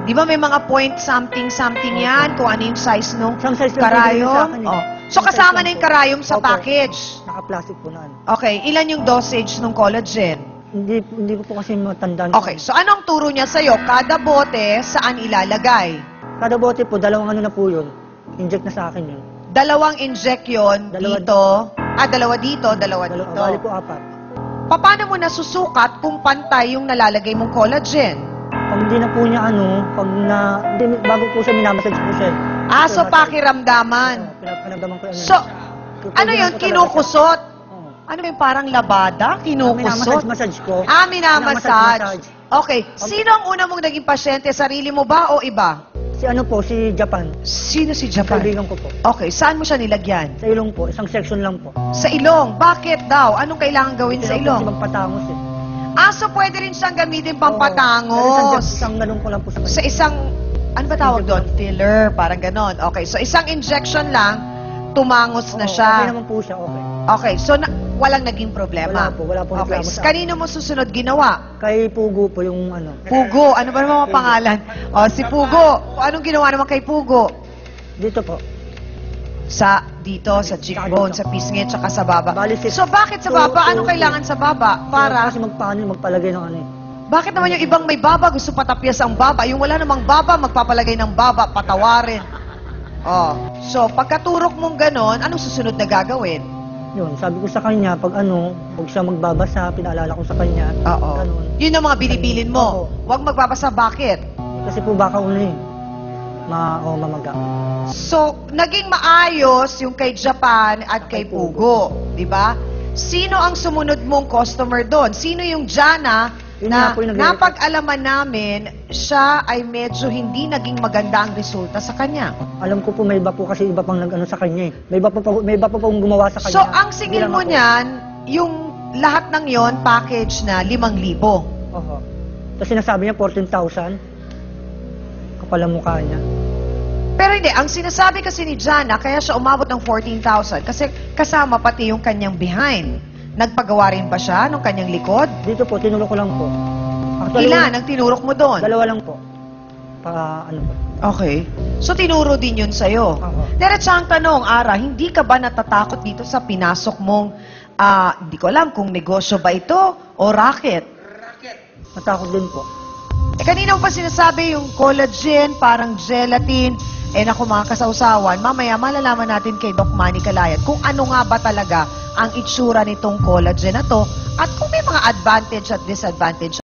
Di ba may mga point something yan, kung ano yung size nung Isang size lang binigay sa akin karayom? eh. Oh. So Isang kasama size na lang yung po. karayom sa Opo. package. Naka-plastic po na ano. Okay, ilan yung dosage ng collagen? Hindi ko po kasi matandaan. Okay, so anong turo niya sa'yo? Kada bote, saan ilalagay? Kada bote po, dalawang ano na po yun. Inject na sa akin yun. Dalawang inject yun Dalawa dito. Dalawa dito, dalawa dito. Bali po 4. Paano mo nasusukat kung pantay yung nalalagay mong collagen? Pag hindi na po niya bago po siya minamassage po siya. So pakiramdaman. Pinapanamdaman ko yan. So, ano yun? Kinukusot? Oo. Ano yung parang labada? Kinukusot? Minamassage ko. Minamassage. Okay. Sino ang una mong naging pasyente? Sarili mo ba o iba? Si ano po, si Japan. Sino si Japan? Kaibigan ko po. Okay. Saan mo siya nilagyan? Sa ilong po, isang section lang po. Sa ilong. Bakit daw? Anong kailangan gawin sa Kasi ilong? magpatangos eh. So pwede rin siyang gamitin Oo. pampatangos. Isang ganun ko lang po sa Sa isang, ano ba tawag doon? Filler, parang ganon. Okay, so isang injection lang, tumangos na Okay siya. naman po siya, okay. Okay, so walang naging problema. Wala po Okay, reklamo sa akin. kanino mo susunod ginawa? Kay Pugo po yung ano. Pugo, ano ba naman mga pangalan? Si Pugo. Anong ginawa naman kay Pugo? Dito po. Dito, sa cheekbone, sa pisngi, tsaka sa baba. Bali, So bakit sa baba? Anong kailangan sa baba? Para, Kasi magpalagay ng ano eh. bakit naman yung ibang may baba, gusto patapyas ang baba? Yung wala namang baba, magpapalagay ng baba, patawarin. So pagkaturok mong ganon, anong susunod na gagawin? Yun, sabi ko sa kanya, pag huwag siya magbabasa, pinaalala ko sa kanya. Oo. Ganun. Yun ang mga binibilin mo. Huwag magbabasa, bakit? Kasi po baka mamaga. So, naging maayos yung kay Japan at kay Pugo, di ba? Sino ang sumunod mong customer doon? Sino yung Jana Yun na nga po yung napag-alaman namin siya ay medyo hindi naging maganda ang resulta sa kanya? Alam ko po may iba po kasi iba pang nag-ano sa kanya eh. May iba pa pong gumawa sa kanya. So, ang singil Hindi mo lang ako. niyan, yung lahat ng yon package na 5,000. Oo. Tapos sinasabi niya 14,000. Kapal ang mukha niya. Pero hindi, ang sinasabi kasi ni Jana, kaya siya umabot ng 14,000 kasi kasama pati yung kanyang behind. Nagpagawa rin ba siya nung kanyang likod? Dito po, tinulok ko lang po. Ilan ang tinurok mo doon? Dalawa lang po. Para ano po. Okay. So, tinuro din yun sa'yo. Oo. Diretsang tanong, Ara, hindi ka ba natatakot dito sa pinasok mong, hindi ko alam kung negosyo ba ito o racket? Natakot din po. Kanina mo pa sinasabi yung collagen, parang gelatin, naku mga kasawsawan, mamaya malalaman natin kay Doc Manny Calayat kung ano nga ba talaga ang itsura nitong collagen na to at kung may mga advantage at disadvantage